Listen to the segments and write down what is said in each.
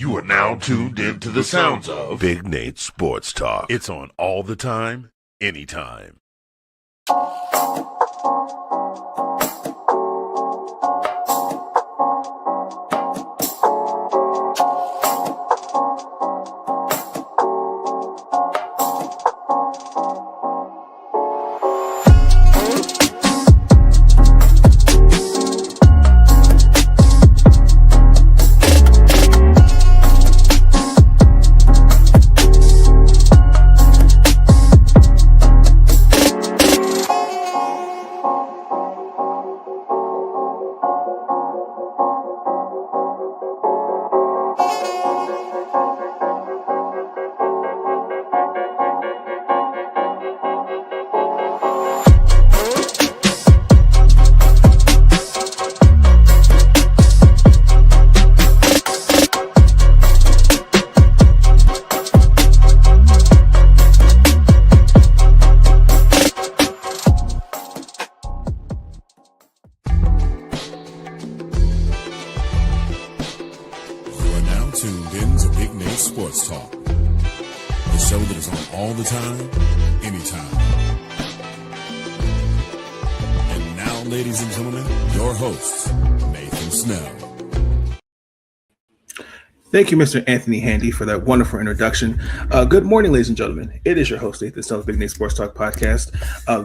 You are now tuned into the sounds of Big Nate Sports Talk. It's on all the time, anytime. Thank you, Mr. Anthony Handy, for that wonderful introduction. Good morning, ladies and gentlemen. It is your host, Nathan Snell's Big Nate Sports Talk podcast.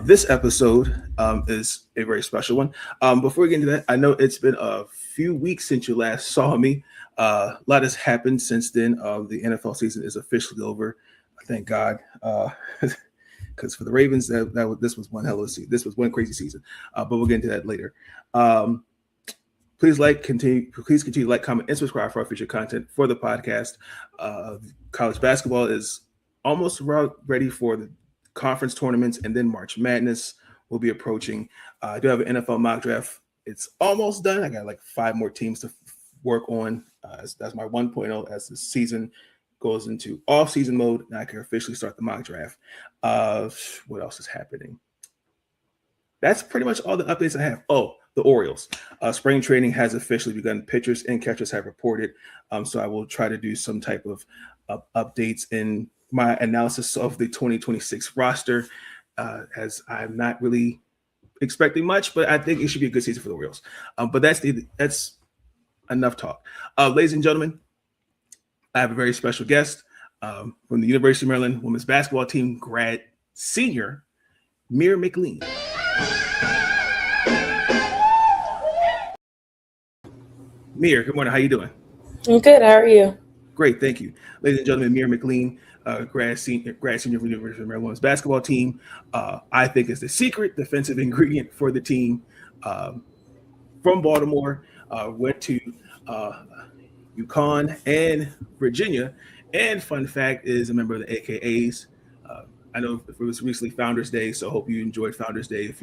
This episode is a very special one. Before we get into that, I know it's been a few weeks since you last saw me. A lot has happened since then. The NFL season is officially over. Thank God. Because for the Ravens, this was one hell of a season. This was one crazy season. But we'll get into that later. Please continue to like, comment, and subscribe for our future content for the podcast. College basketball is almost ready for the conference tournaments, and then March Madness will be approaching. I do have an NFL mock draft. It's almost done. I got like 5 more teams to work on. That's my 1.0 as the season goes into off-season mode, and I can officially start the mock draft. What else is happening? That's pretty much all the updates I have. Oh, the Orioles. Spring training has officially begun. Pitchers and catchers have reported. So I will try to do some type of updates in my analysis of the 2026 roster, as I'm not really expecting much, but I think it should be a good season for the Orioles. But that's enough talk. Ladies and gentlemen, I have a very special guest from the University of Maryland women's basketball team grad senior, Mir McLean. Mir, good morning. How you doing? I'm good. How are you? Great, thank you. Ladies and gentlemen, Mir McLean, grad senior for the University of Maryland women's basketball team. I think is the secret defensive ingredient for the team. From Baltimore, went to UConn and Virginia. And fun fact is a member of the AKAs. I know it was recently Founders Day, so I hope you enjoyed Founders Day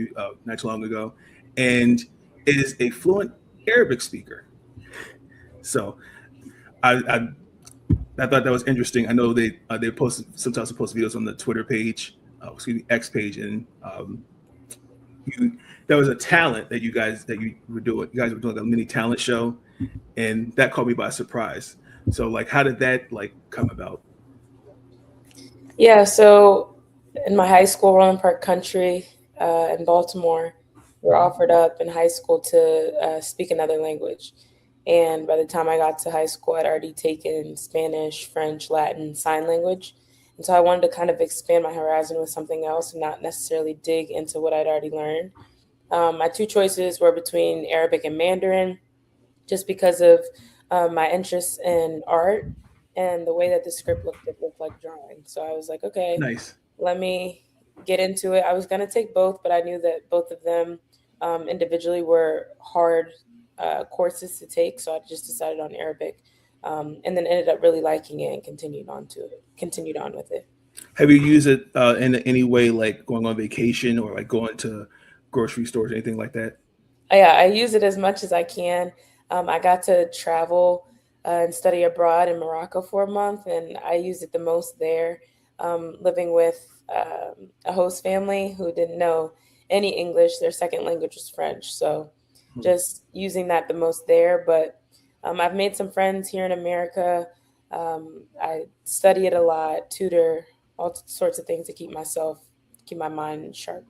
not too long ago. And is a fluent Arabic speaker. So I thought that was interesting. I know they sometimes post videos on the Twitter page, X page, and that was a talent that you were doing. You guys were doing a mini talent show, and that caught me by surprise. So like, how did that come about? Yeah, so in my high school, Roland Park Country in Baltimore, we were offered up in high school to speak another language. And by the time I got to high school, I'd already taken Spanish, French, Latin, sign language. And so I wanted to kind of expand my horizon with something else and not necessarily dig into what I'd already learned. My 2 choices were between Arabic and Mandarin, just because of my interest in art and the way that the script looked like drawing. So I was like, okay, nice. Let me get into it. I was going to take both, but I knew that both of them individually were hard courses to take, so I just decided on Arabic, and then ended up really liking it and continued on with it. Have you used it in any way, like going on vacation or like going to grocery stores, anything like that? Yeah, I use it as much as I can. I got to travel and study abroad in Morocco for a month, and I used it the most there, living with a host family who didn't know any English. Their second language was French, so just using that the most there. But I've made some friends here in America I study it a lot, tutor, all sorts of things to keep my mind sharp.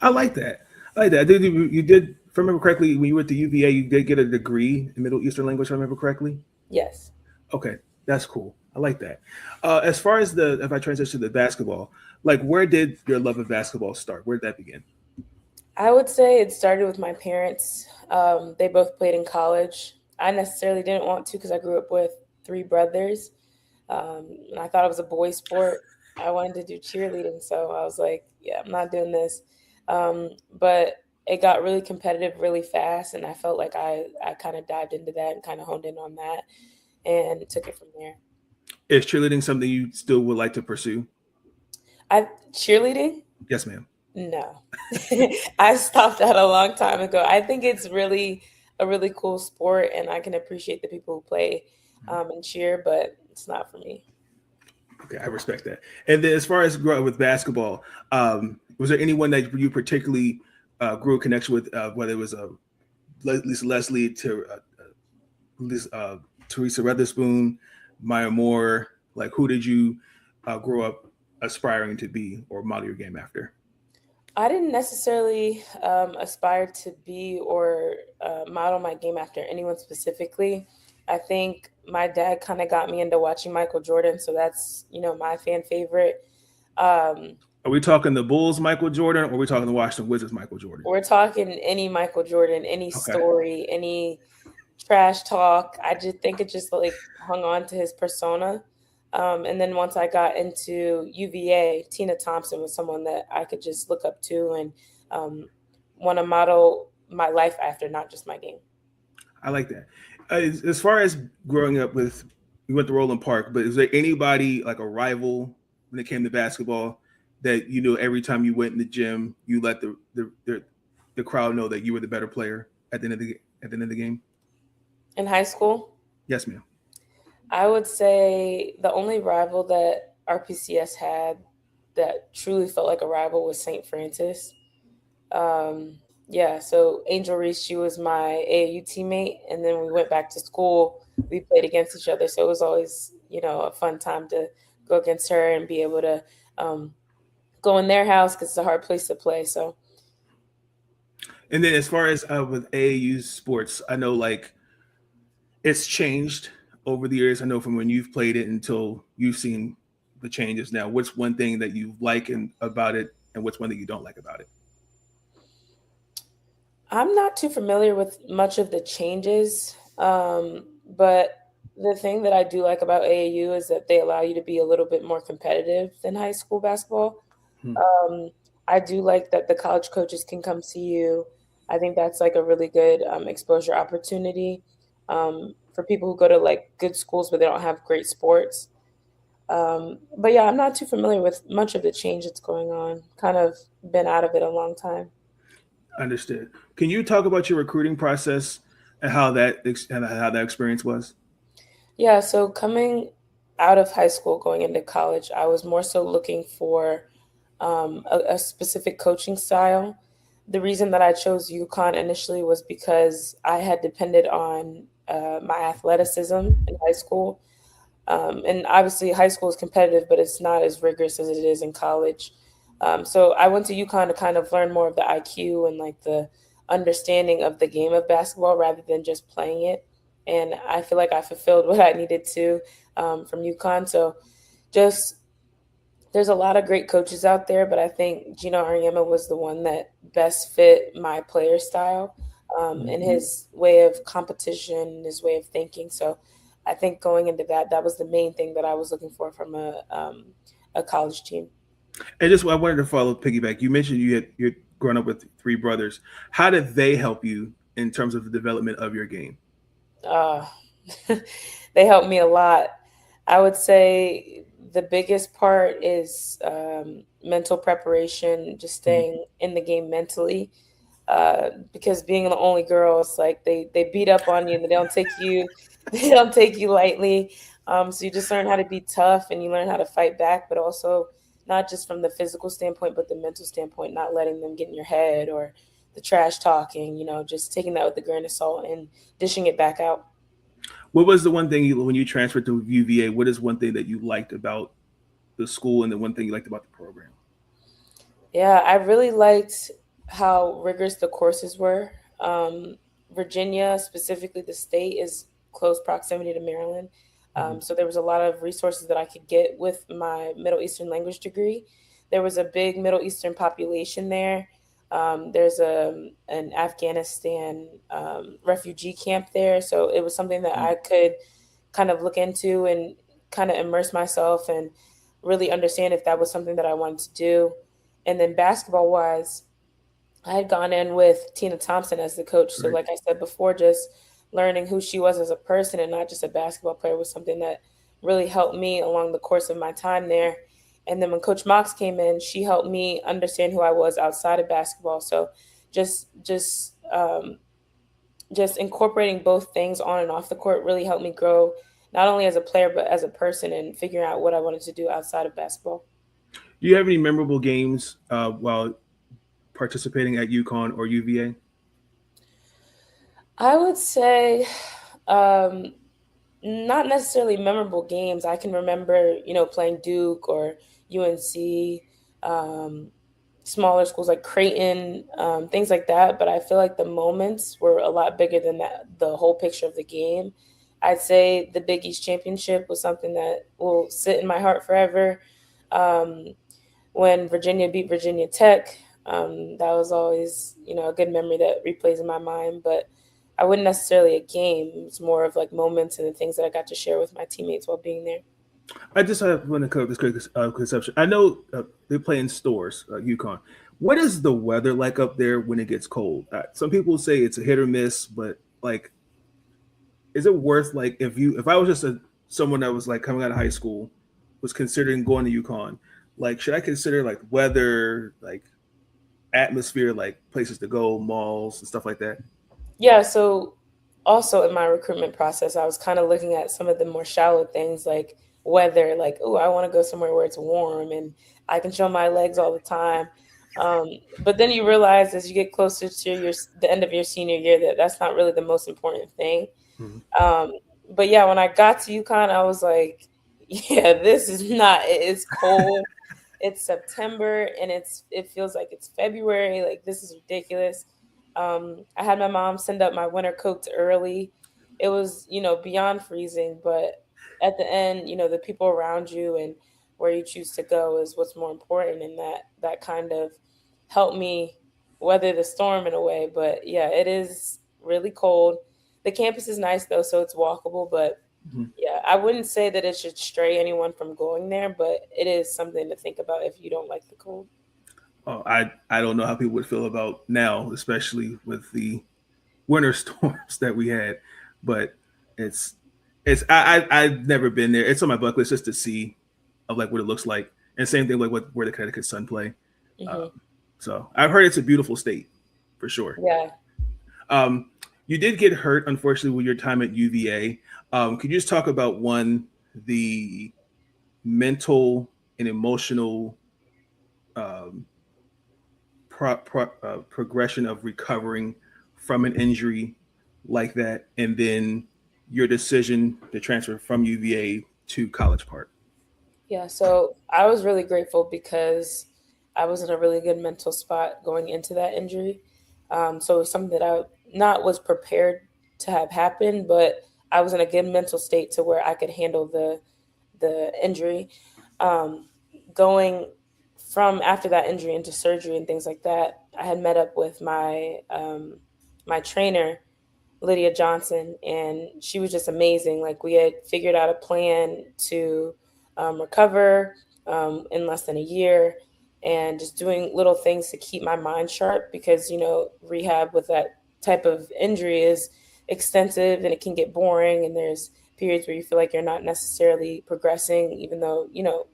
I like that. I like that. You did, if I remember correctly, when you went to UVA, you did get a degree in Middle Eastern language, if I remember correctly. Yes. Okay, that's cool. I like that. As far as if I transition to basketball, like where did your love of basketball start? Where did that begin? I would say it started with my parents. They both played in college. I necessarily didn't want to because I grew up with three brothers, and I thought it was a boy sport. I wanted to do cheerleading, so I was like, "Yeah, I'm not doing this." But it got really competitive really fast, and I felt like I kind of dived into that and kind of honed in on that, and took it from there. Is cheerleading something you still would like to pursue? I cheerleading? Yes, ma'am. No, I stopped that a long time ago. I think it's really a really cool sport, and I can appreciate the people who play and cheer, but it's not for me. Okay, I respect that. And then as far as growing up with basketball, was there anyone that you particularly grew a connection with, whether it was Lisa Leslie, to Teresa Weatherspoon, Maya Moore? Like, who did you grow up aspiring to be or model your game after? I didn't necessarily aspire to be or model my game after anyone specifically. I think my dad kind of got me into watching Michael Jordan, so that's my fan favorite. Um, Are we talking the Bulls Michael Jordan, or are we talking the Washington Wizards Michael Jordan? we're talking any Michael Jordan, any Okay. story, any trash talk. I just think it just like hung on to his persona. And then once I got into UVA, Tina Thompson was someone that I could just look up to and want to model my life after, not just my game. I like that. As far as growing up with, you went to Roland Park, but is there anybody like a rival when it came to basketball that you knew every time you went in the gym, you let the crowd know that you were the better player at the end of the game? In high school, Yes, ma'am. I would say the only rival that RPCS had that truly felt like a rival was St. Francis. Yeah, so Angel Reese, she was my AAU teammate, and then we went back to school. We played against each other, so it was always, a fun time to go against her and be able to go in their house because it's a hard place to play. So, And then as far as with AAU sports, I know like it's changed over the years. I know from when you've played it until you've seen the changes now. What's one thing that you like about it, and what's one thing you don't like about it? I'm not too familiar with much of the changes, but the thing that I do like about AAU is that they allow you to be a little bit more competitive than high school basketball. Hmm. I do like that the college coaches can come see you. I think that's like a really good exposure opportunity for people who go to like good schools but they don't have great sports. But yeah, I'm not too familiar with much of the change that's going on. Kind of been out of it a long time. Understood. Can you talk about your recruiting process and how that experience was? Yeah, so coming out of high school, going into college, I was more so looking for a specific coaching style. The reason that I chose UConn initially was because I had depended on my athleticism in high school. And obviously, high school is competitive, but it's not as rigorous as it is in college. So I went to UConn to kind of learn more of the IQ and like the understanding of the game of basketball rather than just playing it. And I feel like I fulfilled what I needed to from UConn. So just there's a lot of great coaches out there, but I think Gino Auriemma was the one that best fit my player style and his way of competition, his way of thinking. So I think going into that was the main thing that I was looking for from a college team. And just I wanted to follow piggyback. You mentioned you're growing up with three brothers. How did they help you in terms of the development of your game? Uh, they helped me a lot. I would say the biggest part is mental preparation, just staying in the game mentally. Because being the only girl, it's like they beat up on you and they don't take you lightly. So you just learn how to be tough and you learn how to fight back, but also not just from the physical standpoint, but the mental standpoint, not letting them get in your head or the trash talking, just taking that with a grain of salt and dishing it back out. What was the one thing when you transferred to UVA? What is one thing that you liked about the school, and the one thing you liked about the program? Yeah, I really liked how rigorous the courses were. Um, Virginia, specifically the state, is close proximity to Maryland. Mhm. So there was a lot of resources that I could get with my Middle Eastern language degree. There was a big Middle Eastern population there. There's an Afghanistan refugee camp there. So it was something that I could kind of look into and kind of immerse myself and really understand if that was something that I wanted to do. And then basketball wise, I had gone in with Tina Thompson as the coach. So, Right. like I said before, just learning who she was as a person and not just a basketball player was something that really helped me along the course of my time there. And then when Coach Mox came in, she helped me understand who I was outside of basketball. So, just just um, just incorporating both things on and off the court really helped me grow, not only as a player but as a person and figuring out what I wanted to do outside of basketball. Do you have any memorable games while participating at UConn or UVA? I would say um, not necessarily memorable games. I can remember, playing Duke or UNC, um, smaller schools like Creighton, things like that. But I feel like the moments were a lot bigger than that, the whole picture of the game. I'd say the Big East Championship was something that will sit in my heart forever. Um, when Virginia beat Virginia Tech, that was always, a good memory that replays in my mind. But I wouldn't necessarily a game. It's more of like moments and the things that I got to share with my teammates while being there. I just want to cover this quick conception. I know they play in stores, UConn. What is the weather like up there when it gets cold? Some people say it's a hit or miss, but like, is it worth like if I was just someone that was like coming out of high school, was considering going to UConn, like should I consider like weather, like atmosphere, like places to go, malls and stuff like that? Yeah, so also in my recruitment process, I was kind of looking at some of the more shallow things like weather, like, oh, I want to go somewhere where it's warm and I can show my legs all the time. Um, but then you realize as you get closer to the end of your senior year that that's not really the most important thing. Mhm. Um, but yeah, when I got to UConn, I was like, yeah, this is not, it's cold. It's September and it feels like it's February. Like this is ridiculous. I had my mom send up my winter coats early. It was, beyond freezing, but at the end, the people around you and where you choose to go is what's more important, and that kind of helped me weather the storm in a way. But yeah, it is really cold. The campus is nice though, so it's walkable, but Mhm. yeah, I wouldn't say that it should stray anyone from going there, but it is something to think about if you don't like the cold. I don't know how people would feel about now, especially with the winter storms that we had, but it's I've never been there. It's on my bucket list just to see of like what it looks like, and same thing like where the Connecticut Sun play. Hmm. So I've heard it's a beautiful state for sure. Yeah. Um, you did get hurt, unfortunately, with your time at UVA. Could you just talk about the mental and emotional um, progression of recovering from an injury like that, and then your decision to transfer from UVA to College Park? Yeah, so I was really grateful because I was in a really good mental spot going into that injury. So it was something that I not was prepared to have happen, but I was in a good mental state to where I could handle the injury. Um, Going from after that injury into surgery and things like that, I had met up with my trainer Lydia Johnson, and she was just amazing. Like we had figured out a plan to recover in less than a year, and just doing little things to keep my mind sharp because rehab with that type of injury is extensive and it can get boring, and there's periods where you feel like you're not necessarily progressing, even though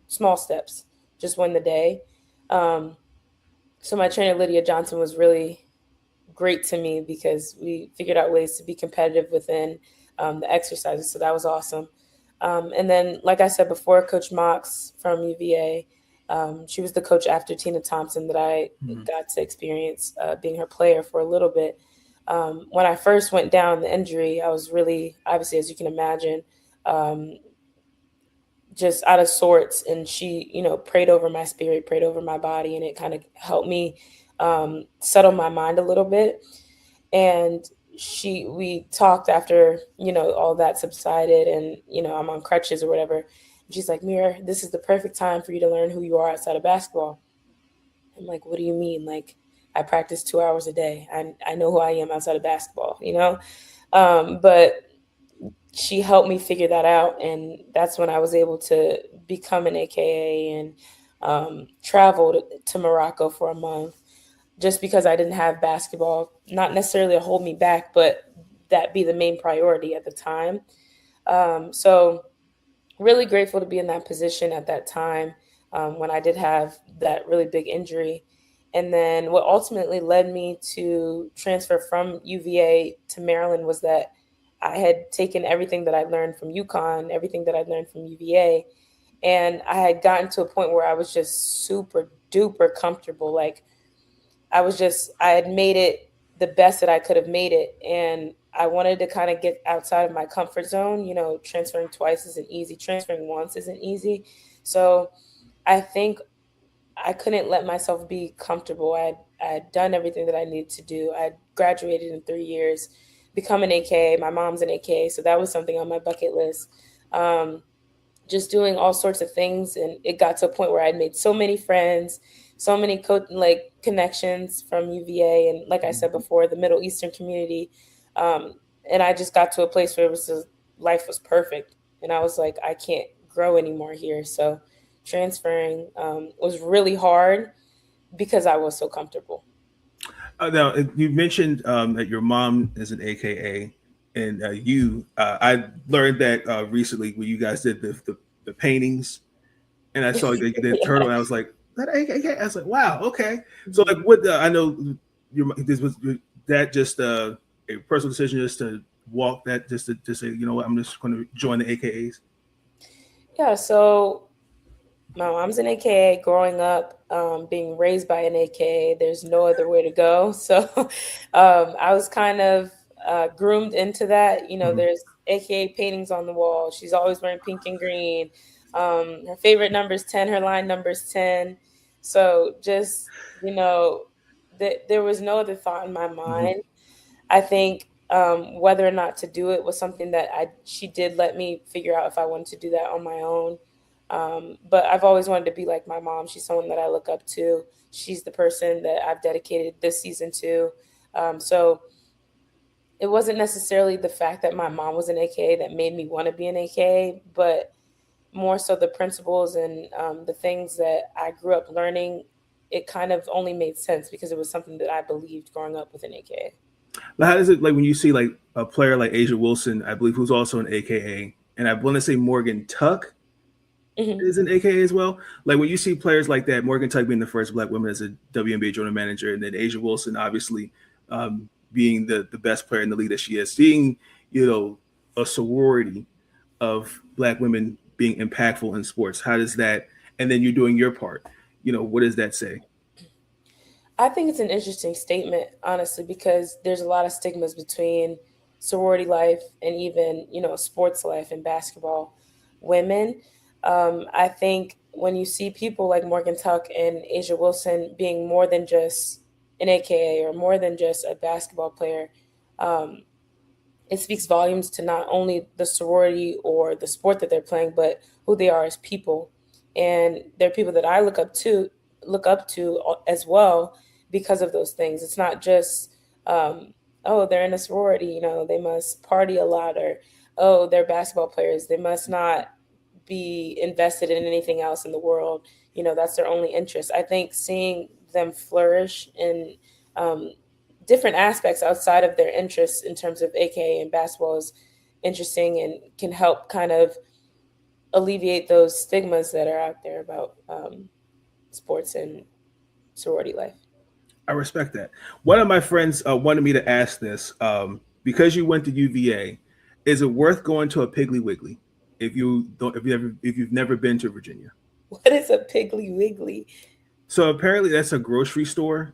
small steps just win the day. Um, so my trainer Lydia Johnson was really great to me because we figured out ways to be competitive within the exercises. So that was awesome. And then, like I said before, Coach Mox from UVA, she was the coach after Tina Thompson that I Mhm. got to experience being her player for a little bit. When I first went down the injury, I was really, obviously, as you can imagine, um, just out of sorts. And she, prayed over my spirit, prayed over my body, and it kind of helped me settle my mind a little bit. And we talked after, all that subsided, and, I'm on crutches or whatever. And she's like, Mir, this is the perfect time for you to learn who you are outside of basketball. I'm like, what do you mean? Like, I practice 2 hours a day. I know who I am outside of basketball, but she helped me figure that out. And that's when I was able to become an AKA and travel to Morocco for a month, just because I didn't have basketball, not necessarily to hold me back, but that be the main priority at the time. So really grateful to be in that position at that time, when I did have that really big injury. And then what ultimately led me to transfer from UVA to Maryland was that I had taken everything that I learned from UConn, everything that I learned from UVA, and I had gotten to a point where I was just super duper comfortable. Like, I had made it the best that I could have made it. And I wanted to kind of get outside of my comfort zone. Transferring twice isn't easy, transferring once isn't easy. So I think I couldn't let myself be comfortable. I had done everything that I needed to do. I graduated in 3 years, become an AKA. My mom's an AKA, so that was something on my bucket list. Just doing all sorts of things, and it got to a point where I'd made so many friends, so many connections from UVA, and like I said before, the Middle Eastern community. And I just got to a place where life was perfect, and I was like, I can't grow anymore here. So transferring was really hard because I was so comfortable. Now, you mentioned that your mom is an AKA, and I learned that recently when you guys did the paintings, and I saw the turtle, and I was like, that AKA? I was like, wow, okay. So, like, I know this was that just a personal decision just to walk that, just to say, you know what, I'm just going to join the AKAs. Yeah, so my mom's an AKA. Growing up, being raised by an AKA, there's no other way to go. So I was kind of groomed into that. There's AKA paintings on the wall. She's always wearing pink and green. Her favorite number is 10. Her line number is 10. So just, there was no other thought in my mind. I think whether or not to do it was something that she did let me figure out if I wanted to do that on my own. But I've always wanted to be like my mom. She's someone that I look up to. She's the person that I've dedicated this season to. So it wasn't necessarily the fact that my mom was an AKA that made me want to be an AKA, but more so the principles and the things that I grew up learning. It kind of only made sense because it was something that I believed growing up with an AKA. But how does it, like, when you see like a player like Asia Wilson, I believe, who's also an AKA, and I want to say Morgan Tuck is an AKA as well. Like, when you see players like that, Morgan Tuck being the first Black woman as a WNBA general manager, and then Asia Wilson obviously being the best player in the league that she is, seeing a sorority of Black women being impactful in sports. How does that? And then you're doing your part. What does that say? I think it's an interesting statement, honestly, because there's a lot of stigmas between sorority life and even, sports life and basketball women. I think when you see people like Morgan Tuck and Asia Wilson being more than just an AKA or more than just a basketball player, it speaks volumes to not only the sorority or the sport that they're playing, but who they are as people. And they're people that I look up to as well because of those things. It's not just, oh, they're in a sorority, they must party a lot, or, oh, they're basketball players, they must not be invested in anything else in the world. That's their only interest. I think seeing them flourish in different aspects outside of their interests in terms of AKA and basketball is interesting and can help kind of alleviate those stigmas that are out there about sports and sorority life. I respect that. One of my friends wanted me to ask this because you went to UVA. Is it worth going to a Piggly Wiggly if you've never been to Virginia? What is a Piggly Wiggly? So apparently that's a grocery store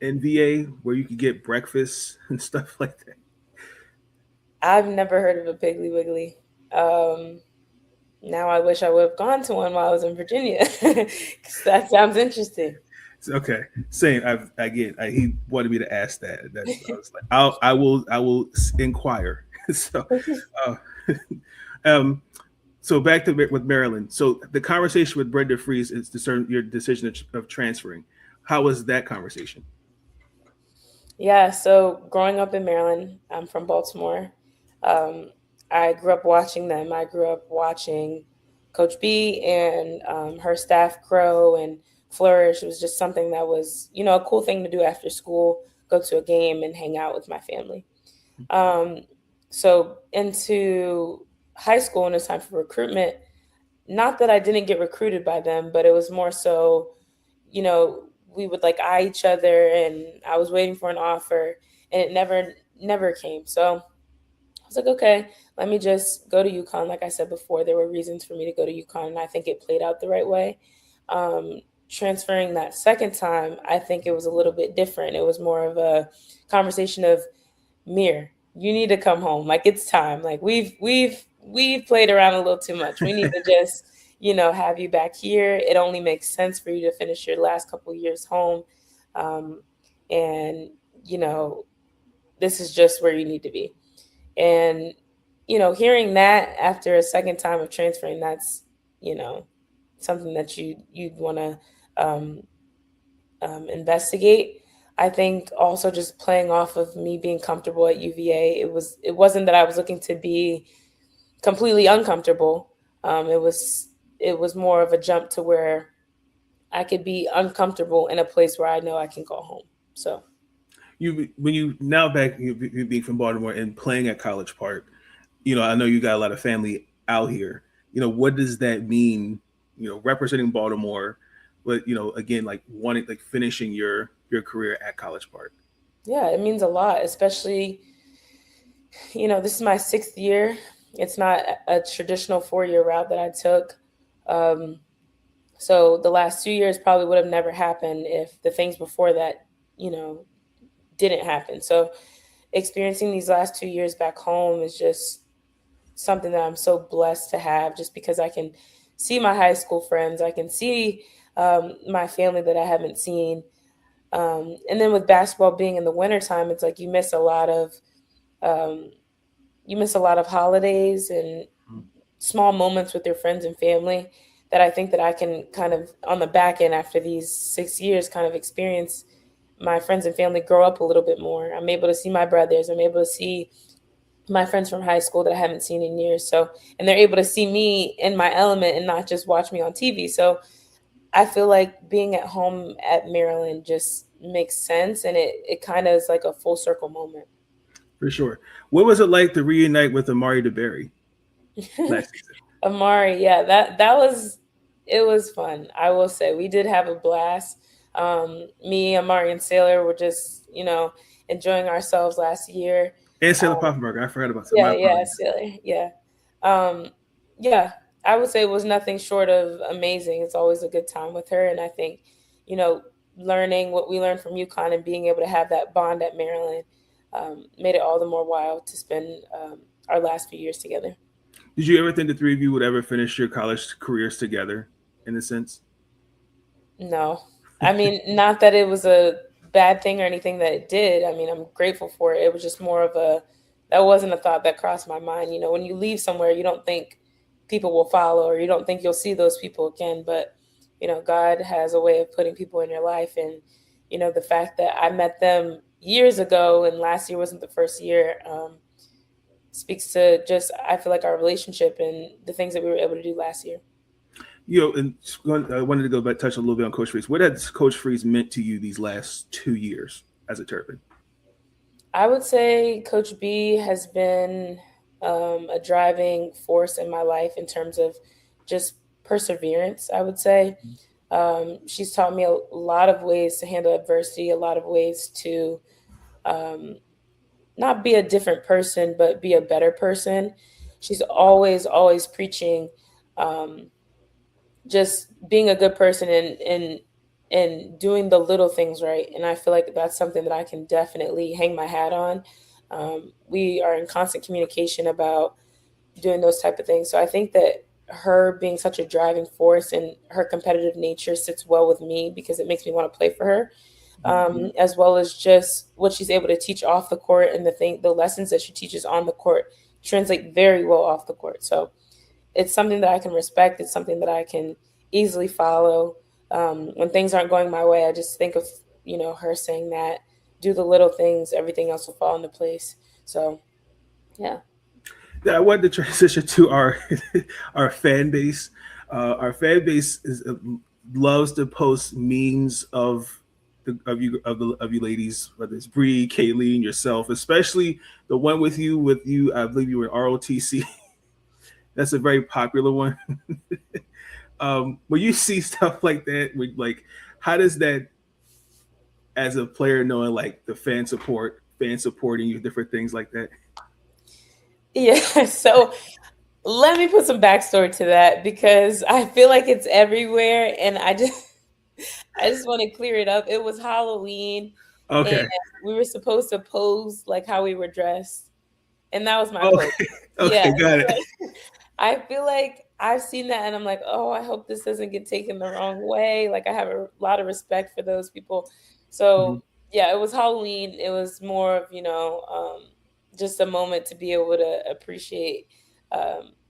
in VA where you could get breakfast and stuff like that? I've never heard of a Piggly Wiggly. Now I wish I would have gone to one while I was in Virginia, 'cause that sounds interesting. Okay, same. He wanted me to ask that. That's I was like, I will inquire. So, uh, um, so back to with Maryland. So the conversation with Brenda Freeze is discern your decision of transferring. How was that conversation? Yeah, so growing up in Maryland, I'm from Baltimore. Um, I grew up watching them. I grew up watching Coach B and her staff grow and flourish. It was just something that was, a cool thing to do after school, go to a game and hang out with my family. Um, so into high school, when it was time for recruitment, not that I didn't get recruited by them, but it was more so, we would like eye each other and I was waiting for an offer and it never came. So I was like, okay, let me just go to UConn. Like I said before, there were reasons for me to go to UConn and I think it played out the right way. Transferring that second time, I think it was a little bit different. It was more of a conversation of, Mir, you need to come home. Like it's time. Like we've played around a little too much. We need to just, have you back here. It only makes sense for you to finish your last couple years home. Um, and, this is just where you need to be. And, hearing that after a second time of transferring, that's, something that you'd want to um, investigate. I think also just playing off of me being comfortable at UVA, it wasn't that I was looking to be completely uncomfortable. It was more of a jump to where I could be uncomfortable in a place where I know I can go home. So When you now back you being from Baltimore and playing at College Park, I know you got a lot of family out here. What does that mean? Representing Baltimore, but again, like wanting like finishing your career at College Park. yeah, it means a lot, especially, this is my 6th year. It's not a traditional 4-year route that I took. Um, so the last 2 years probably would have never happened if the things before that, you know, didn't happen. So experiencing these last 2 years back home is just something that I'm so blessed to have, just because I can see my high school friends. I can see my family that I haven't seen. And then with basketball being in the wintertime, it's like um, you miss a lot of holidays and small moments with your friends and family that I think that I can kind of on the back end after these 6 years kind of experience my friends and family grow up a little bit more. I'm able to see my brothers. I'm able to see my friends from high school that I haven't seen in years. So, and they're able to see me in my element and not just watch me on TV. So I feel like being at home at Maryland just makes sense. And it kind of is like a full circle moment. For sure. What was it like to reunite with Amari DeBerry last season? Amari, yeah, that was it was fun. I will say we did have a blast. Me, Amari, and Sailor were just enjoying ourselves last year. And Sailor Um, Poffenberg. I forgot about that. My yeah, apologies. Sailor, yeah, um, yeah. I would say it was nothing short of amazing. It's always a good time with her, and I think you know learning what we learned from UConn and being able to have that bond at Maryland made it all the more wild to spend our last few years together. Did you ever think the three of you would ever finish your college careers together, in a sense? No. I mean, not that it was a bad thing or anything that it did. I mean, I'm grateful for it. It was just more of that wasn't a thought that crossed my mind. When you leave somewhere, you don't think people will follow or you don't think you'll see those people again. But, God has a way of putting people in your life. And, the fact that I met them years ago and last year wasn't the first year speaks to just, I feel like our relationship and the things that we were able to do last year. And I wanted to go back, touch a little bit on Coach Freeze. What has Coach Freeze meant to you these last 2 years as a Terrapin? I would say Coach B has been a driving force in my life in terms of just perseverance, I would say. She's taught me a lot of ways to handle adversity, a lot of ways to um, not be a different person, but be a better person. She's always, always preaching um, just being a good person and and doing the little things right. And I feel like that's something that I can definitely hang my hat on. We are in constant communication about doing those type of things. So I think that her being such a driving force and her competitive nature sits well with me because it makes me want to play for her, as well as just what she's able to teach off the court and the lessons that she teaches on the court translate very well off the court. So it's something that I can respect. It's something that I can easily follow. When things aren't going my way, I just think of her saying that do the little things, everything else will fall into place. So yeah. Yeah, I wanted to transition to our our fan base. Our fan base loves to post memes of you ladies, whether it's Bree, Kayleen, yourself, especially the one with you. I believe you were in ROTC. That's a very popular one. When you see stuff like that, how does that, as a player, knowing like the fan supporting you, different things like that? Yeah. So let me put some backstory to that because I feel like it's everywhere, and I just want to clear it up. It was Halloween, and Okay. we were supposed to pose like how we were dressed, and that was my Oh, pose. Yeah. okay, got it. I feel like I've seen that and I'm like, oh, I hope this doesn't get taken the wrong way. Like I have a lot of respect for those people. Mhm. So yeah, it was Halloween. It was more of, just a moment to be able to appreciate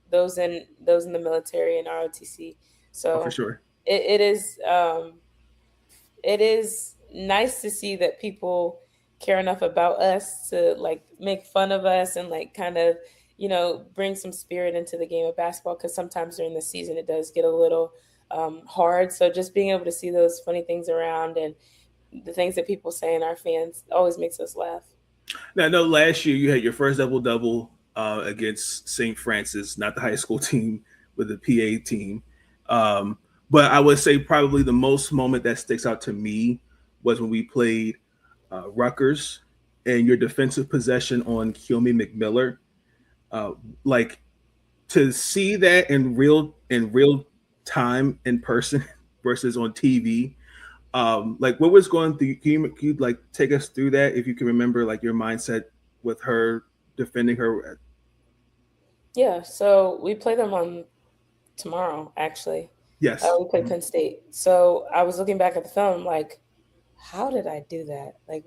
those in the military and ROTC. Oh, for So sure. it is nice to see that people care enough about us to like make fun of us and like kind of bring some spirit into the game of basketball because sometimes during the season it does get a little hard. So just being able to see those funny things around and the things that people say and our fans always makes us laugh. Now, I know last year you had your first double double against St. Francis, not the high school team, but the PA team. Um, but I would say probably the most moment that sticks out to me was when we played Rutgers and your defensive possession on Kilmy McMiller. Uh, like to see that in real time in person versus on TV. Like what was going through? Can you like take us through that if you can remember like your mindset with her defending her? Yeah, so we play them on tomorrow actually. Yes. We play Penn State. So I was looking back at the film like, how did I do that? Like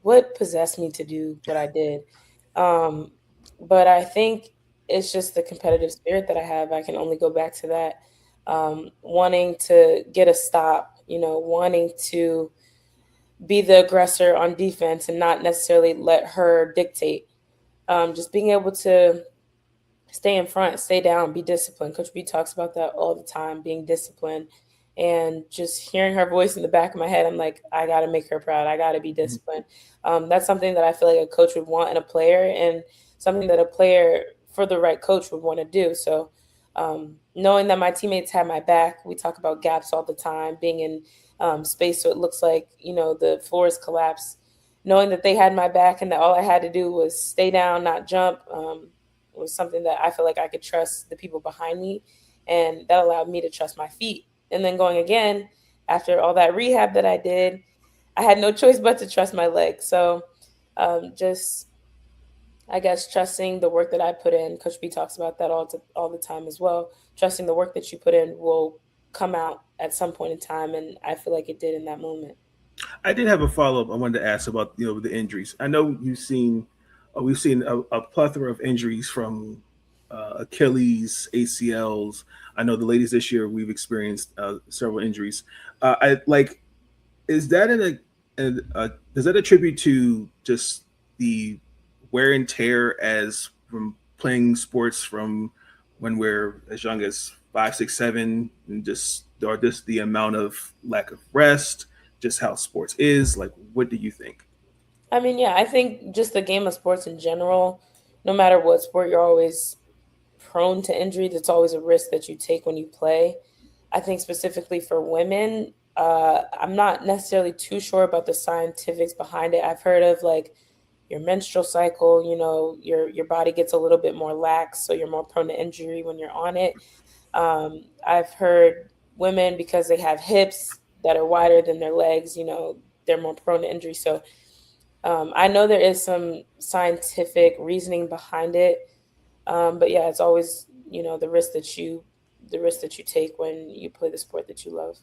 what possessed me to do what I did? Um, but I think it's just the competitive spirit that I have. I can only go back to that. Wanting to get a stop, wanting to be the aggressor on defense and not necessarily let her dictate. Just being able to stay in front, stay down, be disciplined. Coach B talks about that all the time, being disciplined. And just hearing her voice in the back of my head, I'm like, I got to make her proud. I got to be disciplined. That's something that I feel like a coach would want in a player and something that a player for the right coach would want to do. So knowing that my teammates had my back, we talk about gaps all the time, being in space so it looks like, the floor is collapsed. Knowing that they had my back and that all I had to do was stay down, not jump, was something that I feel like I could trust the people behind me. And that allowed me to trust my feet. And then going again, after all that rehab that I did, I had no choice but to trust my legs. So just, I guess, trusting the work that I put in. Coach B talks about that all the time as well. Trusting the work that you put in will come out at some point in time. And I feel like it did in that moment. I did have a follow up. I wanted to ask about the injuries. I know we've seen a plethora of injuries from Achilles, ACLs. I know the ladies this year we've experienced several injuries. I like is that does that attribute to just the wear and tear as from playing sports from when we're as young as 5, 6, 7, and just the amount of lack of rest, just how sports is? Like, what do you think? I mean, yeah, I think just the game of sports in general, no matter what sport, you're always prone to injury. That's always a risk that you take when you play. I think specifically for women, I'm not necessarily too sure about the scientifics behind it. I've heard of like your menstrual cycle, your body gets a little bit more lax, so you're more prone to injury when you're on it. I've heard women, because they have hips that are wider than their legs, they're more prone to injury. So I know there is some scientific reasoning behind it. But yeah, it's always, the risk that you take when you play the sport that you love.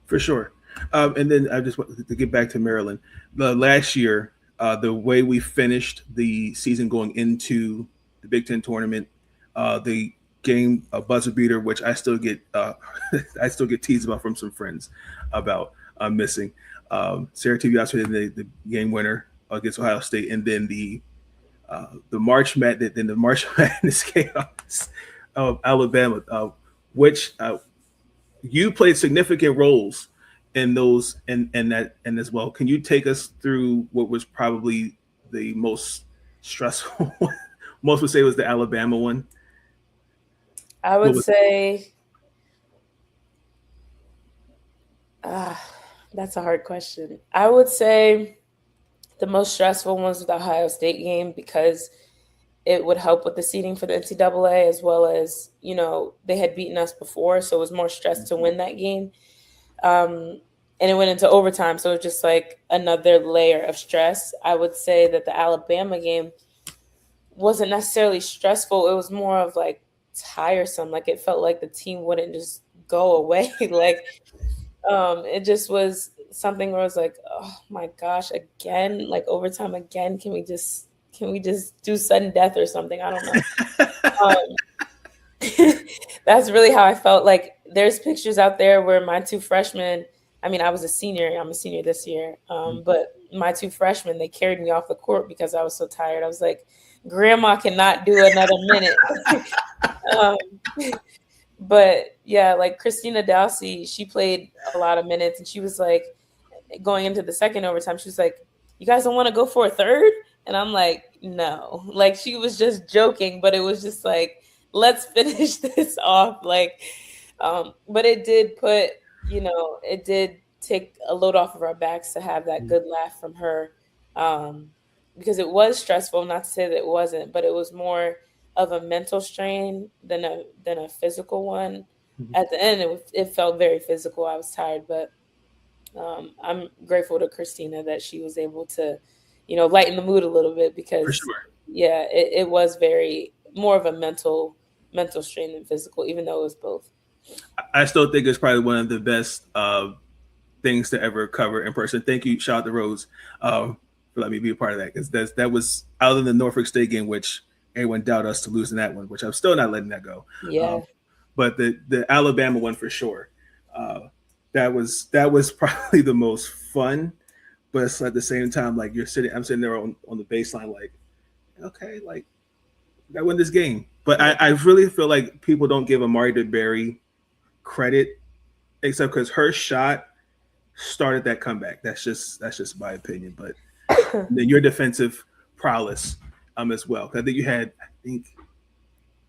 For sure. And then I just want to get back to Maryland. The last year, the way we finished the season going into the Big Ten tournament, the game a buzzer beater, which I still get I still get teased about from some friends about missing. Sarah Tibiasu, the game winner against Ohio State, and then the March Madness chaos of Alabama, which you played significant roles in those and as well. Can you take us through what was probably the most stressful one? Most would say was the Alabama one. I would say that's a hard question. I would say the most stressful one was the Ohio State game, because it would help with the seeding for the NCAA, as well as, they had beaten us before. So it was more stress to win that game. And it went into overtime. So it was just like another layer of stress. I would say that the Alabama game wasn't necessarily stressful. It was more of like tiresome. Like it felt like the team wouldn't just go away. Like it just was something where I was like, oh my gosh, again, like overtime again. Can we just do sudden death or something? I don't know. That's really how I felt. Like there's pictures out there where my two freshmen, I mean, I was a senior. I'm a senior this year. But my two freshmen, they carried me off the court because I was so tired. I was like, Grandma cannot do another minute. But yeah, like Christina Dowsey, she played a lot of minutes, and she was like, going into the second overtime, she was like, you guys don't want to go for a third? And I'm like, no. Like she was just joking, but it was just like, let's finish this off. Like, but it did put, it did take a load off of our backs to have that good laugh from her, because it was stressful. Not to say that it wasn't, but it was more of a mental strain than a physical one. At the end, it felt very physical. I was tired, but I'm grateful to Christina that she was able to, lighten the mood a little bit, because For sure. Yeah, it was very more of a mental strain than physical, even though it was both. I still think it's probably one of the best things to ever cover in person. Thank you, shout out to Rose, for letting me be a part of that, because that was other than the Norfolk State game, which everyone doubted us to lose in that one, which I'm still not letting that go. Yeah. But the Alabama one for sure. That was probably the most fun, but it's at the same time, like I'm sitting there on the baseline, like, okay, like I win this game. But I really feel like people don't give Amari DeBerry credit, except because her shot started that comeback. That's just my opinion. But then your defensive prowess as well. I think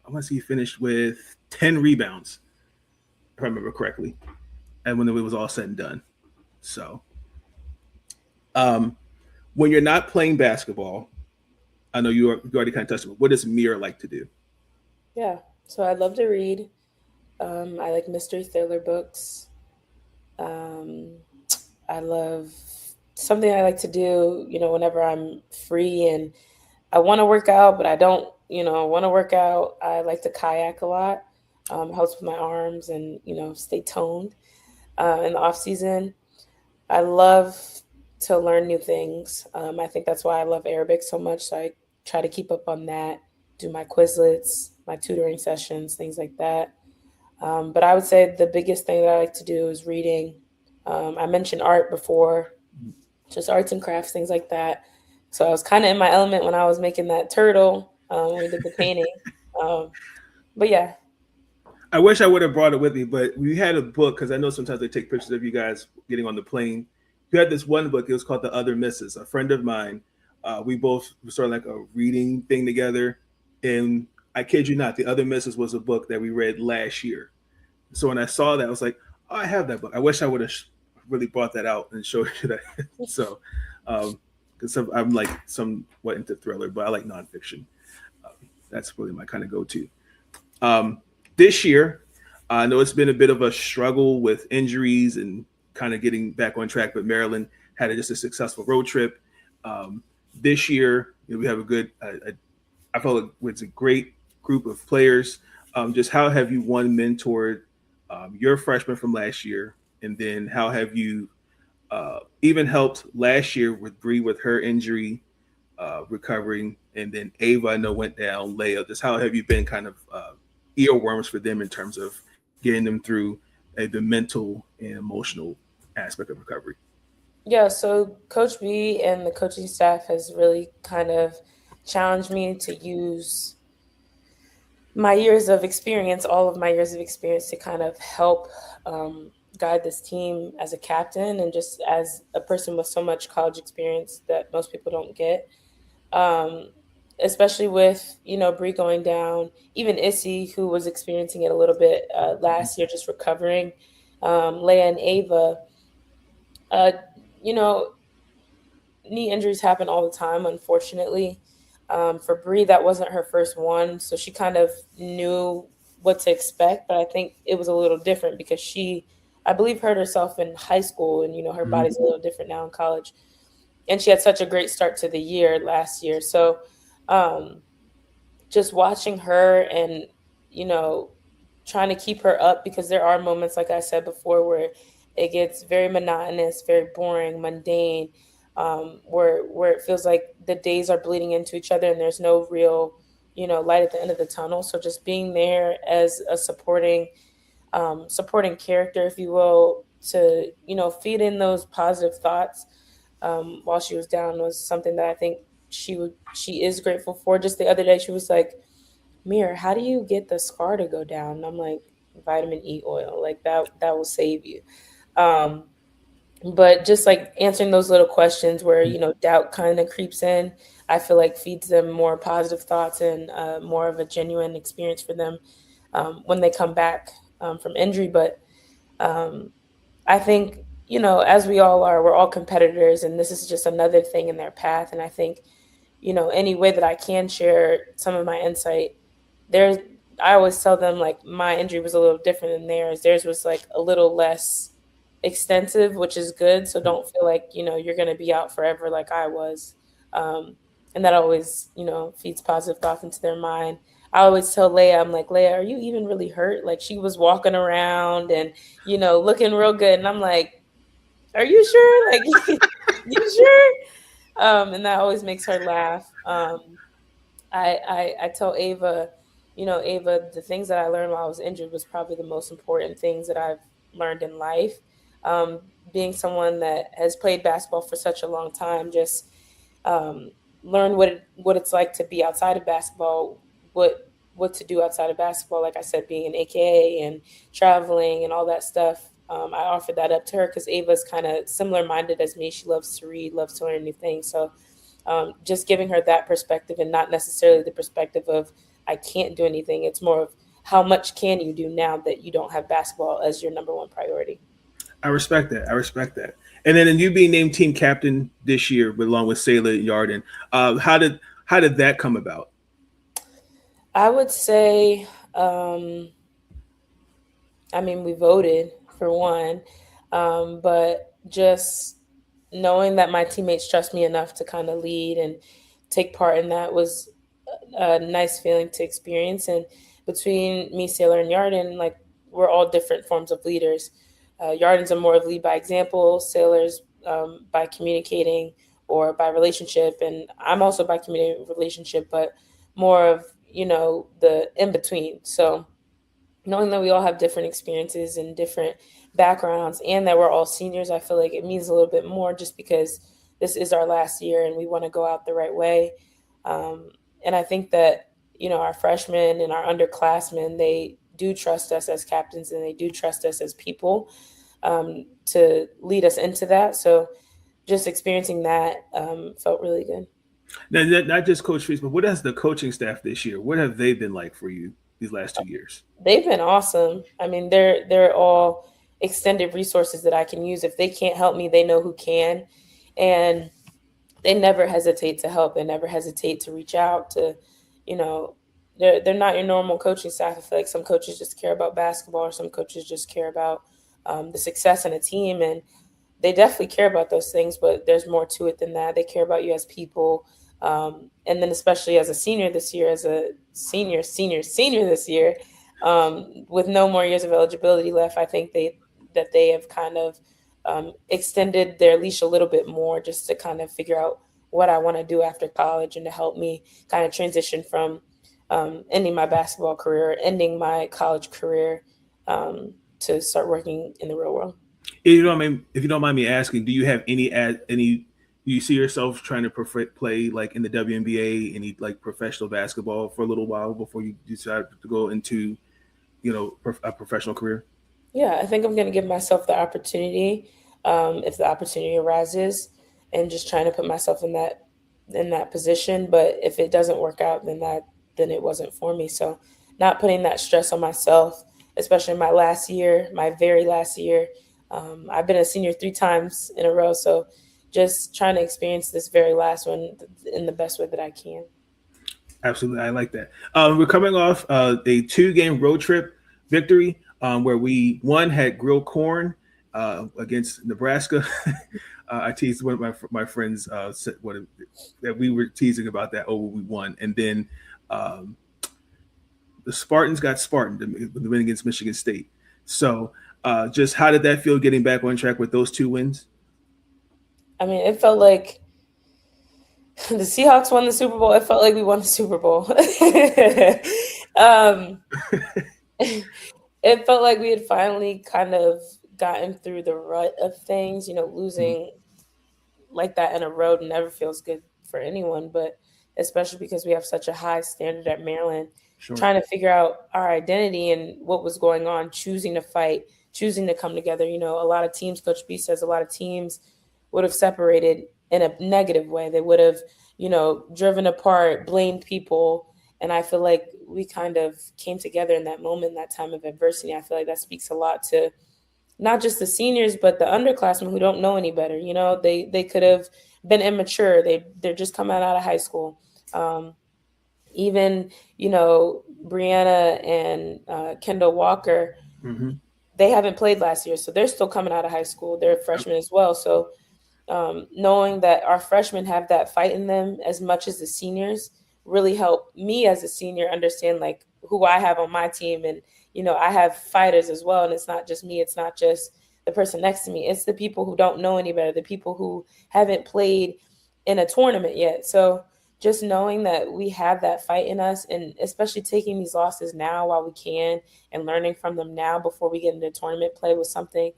I want to see you finished with 10 rebounds, if I remember correctly, and when it was all said and done. So when you're not playing basketball, I know you already kind of touched on it. What does Mir like to do? Yeah. So I love to read. I like mystery thriller books. I love something I like to do, whenever I'm free and I want to work out, but I don't, want to work out. I like to kayak a lot. Helps with my arms and, stay toned in the off season. I love to learn new things. I think that's why I love Arabic so much. So I try to keep up on that, do my Quizlets, my tutoring sessions, things like that. But I would say the biggest thing that I like to do is reading. I mentioned art before, just arts and crafts, things like that. So I was kind of in my element when I was making that turtle when we did the painting. But yeah. I wish I would have brought it with me, but we had a book, because I know sometimes they take pictures of you guys getting on the plane. You had this one book. It was called The Other Misses. A friend of mine, we both started like a reading thing together. And I kid you not, The Other Misses was a book that we read last year. So when I saw that, I was like, oh, I have that book. I wish I would have really brought that out and showed you that. So, because I'm like somewhat into thriller, but I like nonfiction. That's really my kind of go-to. This year, I know it's been a bit of a struggle with injuries and kind of getting back on track, but Maryland had just a successful road trip. This year, we have a good, I felt like it's a great group of players. Just how have you mentored your freshman from last year? And then how have you even helped last year with Bree with her injury recovering? And then Ava, I know, went down, Leia. Just how have you been kind of earworms for them in terms of getting them through the mental and emotional aspect of recovery? Yeah, so Coach B and the coaching staff has really kind of challenged me to use my years of experience, all of my years of experience, to kind of help guide this team as a captain and just as a person with so much college experience that most people don't get. Um, Especially with, Bree going down, even Issy, who was experiencing it a little bit last year, just recovering, Leia and Ava. Uh, you know, Knee injuries happen all the time, unfortunately. For Bree, that wasn't her first one, so she kind of knew what to expect. But I think it was a little different because she, I believe, hurt herself in high school, and her body's a little different now in college. And she had such a great start to the year last year. So, um, just watching her and you know trying to keep her up, because there are moments, like I said before, where it gets very monotonous, very boring, mundane, where it feels like the days are bleeding into each other and there's no real light at the end of the tunnel. So just being there as a supporting character, if you will, to feed in those positive thoughts while she was down, was something that I think she is grateful for. Just the other day, she was like, "Mir, how do you get the scar to go down?" And I'm like, "Vitamin E oil, like that will save you." Um, but just like answering those little questions where doubt kind of creeps in, I feel like feeds them more positive thoughts and more of a genuine experience for them when they come back from injury. But um, I think, as we all are, we're all competitors, and this is just another thing in their path. And I think, any way that I can share some of my insight, there's, I always tell them, like, my injury was a little different than theirs. Theirs was like a little less extensive, which is good. So don't feel like, you're going to be out forever like I was. Um, and that always, feeds positive thoughts into their mind. I always tell Leia, I'm like, "Leia, are you even really hurt?" Like, she was walking around and, looking real good. And I'm like, "Are you sure? Like, you sure?" And that always makes her laugh. I tell Ava, Ava, the things that I learned while I was injured was probably the most important things that I've learned in life. Being someone that has played basketball for such a long time, just um, learn what it's like to be outside of basketball, what to do outside of basketball. Like I said, being an AKA and traveling and all that stuff. I offered that up to her because Ava's kind of similar minded as me. She loves to read, loves to learn new things. So just giving her that perspective, and not necessarily the perspective of I can't do anything. It's more of how much can you do now that you don't have basketball as your number one priority. I respect that. I respect that. And then you being named team captain this year, along with Sayla Yarden, how did that come about? I would say, I mean, we voted for one, but just knowing that my teammates trust me enough to kind of lead and take part in that was a nice feeling to experience. And between me, Sailor, and Yarden, like, we're all different forms of leaders. Yarden's are more of lead by example, Sailor's by communicating or by relationship, and I'm also by communicating relationship, but more of the in between. So knowing that we all have different experiences and different backgrounds, and that we're all seniors, I feel like it means a little bit more, just because this is our last year and we want to go out the right way. Um, and I think that, our freshmen and our underclassmen, they do trust us as captains, and they do trust us as people to lead us into that. So just experiencing that felt really good. Now, not just Coach Reese, but what has the coaching staff this year? What have they been like for you these last 2 years? They've been awesome. I mean, they're all extended resources that I can use. If they can't help me, they know who can, and they never hesitate to help. They never hesitate to reach out to, you know, they're not your normal coaching staff. I feel like some coaches just care about basketball, or some coaches just care about the success in a team, and they definitely care about those things. But there's more to it than that. They care about you as people, and then especially as a senior this year, as a senior this year, with no more years of eligibility left. I think they have kind of extended their leash a little bit more, just to kind of figure out what I want to do after college, and to help me kind of transition from ending my basketball career, ending my college career, to start working in the real world. If you don't mind me asking, do you have any? Do you see yourself trying to play like in the WNBA, any like professional basketball for a little while before you decide to go into, a professional career? Yeah, I think I'm going to give myself the opportunity, if the opportunity arises, and just trying to put myself in that position. But if it doesn't work out, then it wasn't for me. So, not putting that stress on myself, especially in my last year, my very last year. I've been a senior 3 times in a row, so just trying to experience this very last one in the best way that I can. Absolutely, I like that. We're coming off a 2-game road trip victory, where we one had grilled corn against Nebraska. I teased one of my friends that we were teasing about that. Oh, we won, and then the Spartans got Spartan the win against Michigan State. So, just how did that feel getting back on track with those 2 wins? I mean, it felt like the Seahawks won the Super Bowl. It felt like we won the Super Bowl. um, it felt like we had finally kind of gotten through the rut of things. Losing like that in a row never feels good for anyone, but especially because we have such a high standard at Maryland. Sure. Trying to figure out our identity and what was going on, choosing to fight, choosing to come together. A lot of teams, Coach B says, a lot of teams would have separated in a negative way. They would have, driven apart, blamed people. And I feel like we kind of came together in that moment, in that time of adversity. I feel like that speaks a lot to not just the seniors, but the underclassmen who don't know any better. They could have been immature. They're just coming out of high school. Even, Brianna and Kendall Walker, they haven't played last year, so they're still coming out of high school. They're freshmen as well. So knowing that our freshmen have that fight in them as much as the seniors really helped me as a senior understand like who I have on my team. And, I have fighters as well. And it's not just me. It's not just the person next to me. It's the people who don't know any better, the people who haven't played in a tournament yet. So just knowing that we have that fight in us, and especially taking these losses now while we can and learning from them now before we get into tournament play was something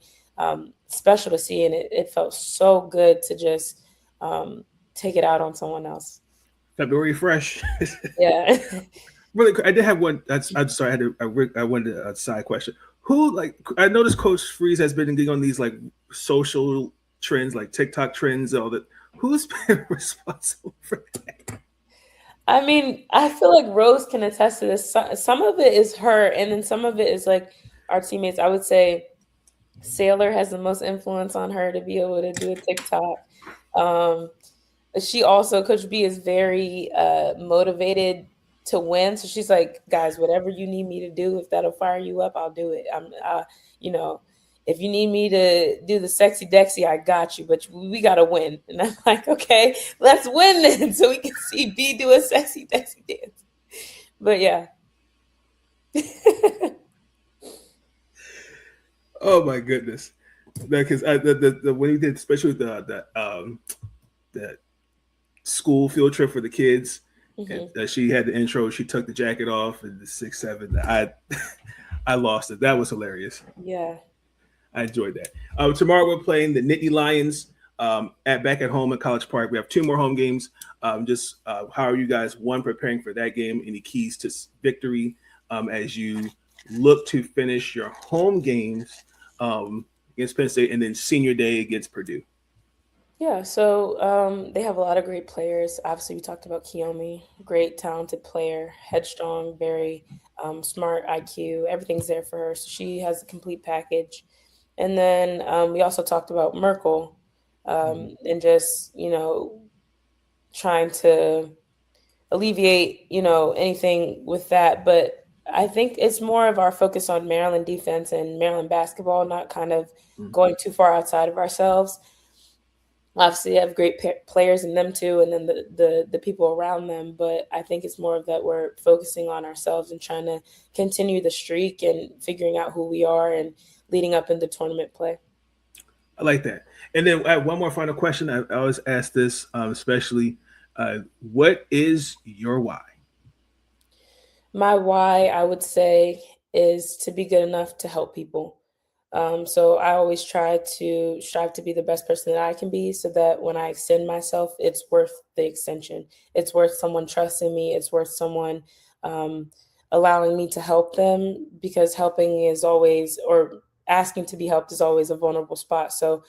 special to see. And it felt so good to just take it out on someone else. February fresh. Yeah. Really quick, I did have one. I'm sorry. I wanted a side question. Who, I noticed Coach Freeze has been getting on these like social trends, like TikTok trends, all that. Who's been responsible for that? I mean, I feel like Rose can attest to this. Some of it is her, and then some of it is like our teammates. I would say Sailor has the most influence on her to be able to do a TikTok. She also, Coach B, is very motivated to win. So she's like, guys, whatever you need me to do, if that'll fire you up, I'll do it. If you need me to do the sexy Dexy, I got you, but we got to win. And I'm like, okay, let's win then so we can see B do a sexy Dexy dance. But yeah. Oh my goodness. Because the when he did, especially with the school field trip for the kids, and she had the intro, she took the jacket off and the 6'7". I lost it. That was hilarious. Yeah. I enjoyed that. Tomorrow we're playing the Nittany Lions back at home at College Park. We have 2 more home games. How are you guys, one, preparing for that game? Any keys to victory as you look to finish your home games against Penn State and then senior day against Purdue? Yeah, so they have a lot of great players. Obviously, we talked about Kiyomi, great, talented player, headstrong, very smart, IQ. Everything's there for her. So she has a complete package. And then we also talked about Merkel and just, trying to alleviate, anything with that. But I think it's more of our focus on Maryland defense and Maryland basketball, not kind of going too far outside of ourselves. Obviously, they have great players in them too, and then the people around them. But I think it's more of that we're focusing on ourselves and trying to continue the streak and figuring out who we are and leading up into tournament play. I like that. And then I have one more final question. I always ask this, especially, what is your why? My why, I would say, is to be good enough to help people. So I always try to strive to be the best person that I can be so that when I extend myself, it's worth the extension. It's worth someone trusting me. It's worth someone allowing me to help them, because helping is always, or asking to be helped is always a vulnerable spot. So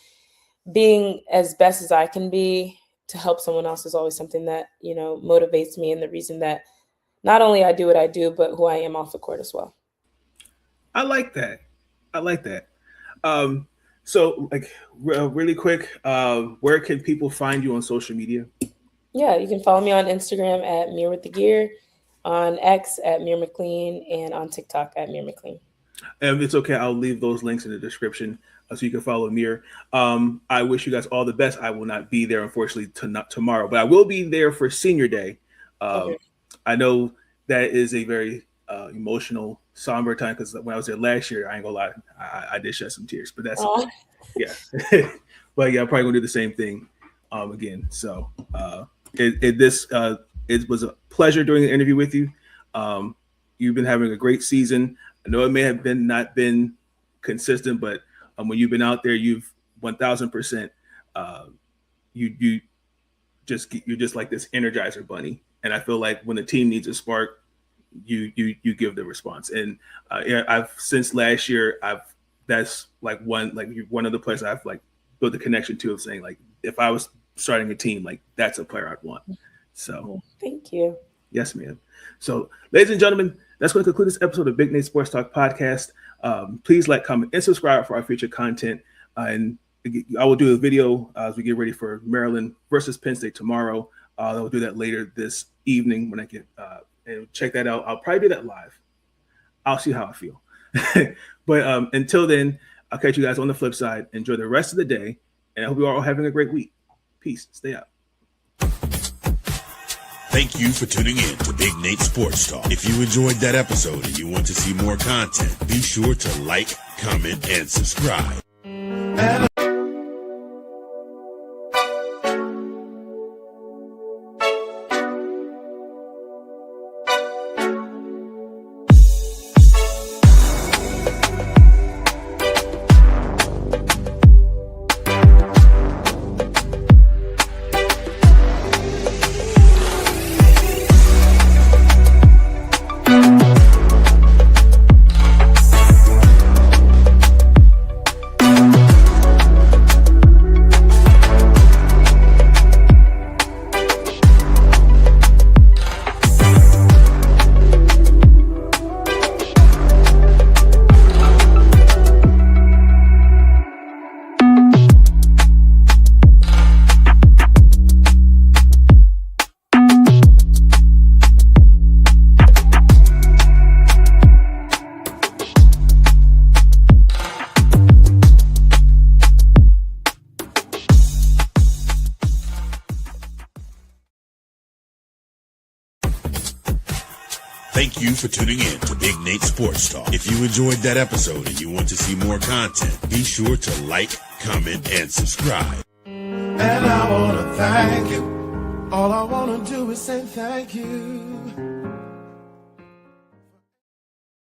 being as best as I can be to help someone else is always something that, motivates me, and the reason that not only I do what I do, but who I am off the court as well. I like that. So like really quick, where can people find you on social media? Yeah, you can follow me on Instagram at Mir with the Gear, on X at Mir McLean, and on TikTok at Mir McLean. And it's okay. I'll leave those links in the description so you can follow Mir. I wish you guys all the best. I will not be there, unfortunately, tomorrow, but I will be there for Senior Day. Okay. I know that is a very emotional, somber time, because when I was there last year, I ain't gonna lie, I did shed some tears, but that's yeah. But yeah, I'm probably gonna do the same thing again. So it was a pleasure doing an interview with you. You've been having a great season. I know it may have not been consistent, but when you've been out there, you've 1,000%. You're just like this Energizer bunny, and I feel like when the team needs a spark, you give the response. And I've since last year, that's like one of the players I've like built a connection to, of saying, like, if I was starting a team, like, that's a player I'd want. So thank you. Yes, ma'am. So, ladies and gentlemen, that's going to conclude this episode of Big Nate Sports Talk Podcast. Please like, comment, and subscribe for our future content. And I will do a video as we get ready for Maryland versus Penn State tomorrow. I'll do that later this evening when I get and check that out. I'll probably do that live. I'll see how I feel. But until then, I'll catch you guys on the flip side. Enjoy the rest of the day, and I hope you are all having a great week. Peace. Stay out. Thank you for tuning in to Big Nate Sports Talk. If you enjoyed that episode and you want to see more content, be sure to like, comment, and subscribe. Thank you for tuning in to Big Nate Sports Talk. If you enjoyed that episode and you want to see more content, be sure to like, comment, and subscribe. And I want to thank you. All I want to do is say thank you.